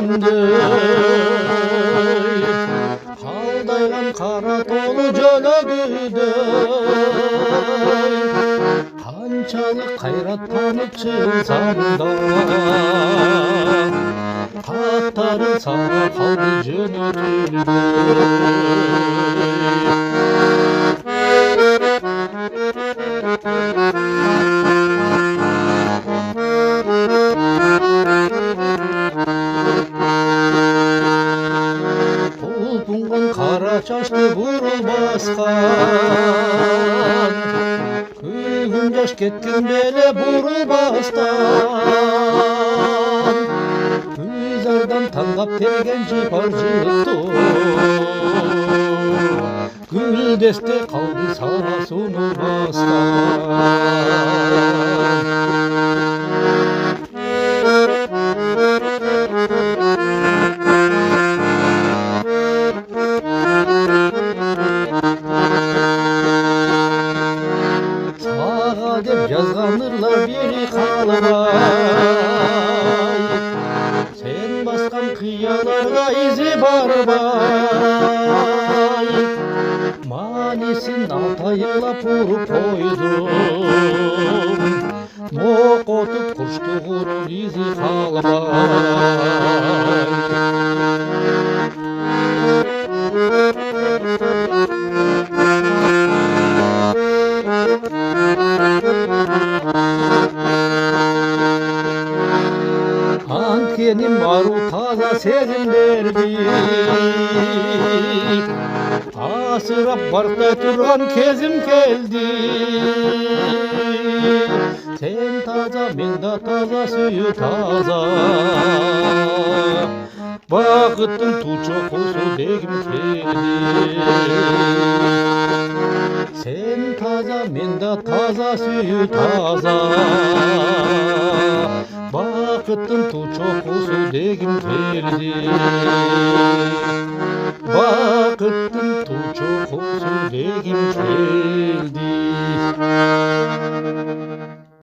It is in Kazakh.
күнді қалдайған қара толы жөнөгүді қаншалық қайрат танып шықсам да хаттарын саған қалды жөнөтілді. Бұлпынған қара шашты бурыл басқан күн жаш кеткен беле бурыл бастан күзардан таңдап терген жыпар жықты гүлдесте қалды сара суны бастан. Саға деп жазған ырлар бері қалбай сен басқан қияларға изи барбай манесін атайылап ұрып қойдым моқотып құшты ғұрыр изи қалбай. Анткеним ару таза сезимдерди асырап барктай турган кезим келди. Сен таза, мен да таза, сүйүү таза, бакыттын туу чокусу дегим келди. Сен таза, мен да таза, сүйүү таза, бакыттын туу чокусу дегим келди. Бакыттын туу чокусу дегим келди.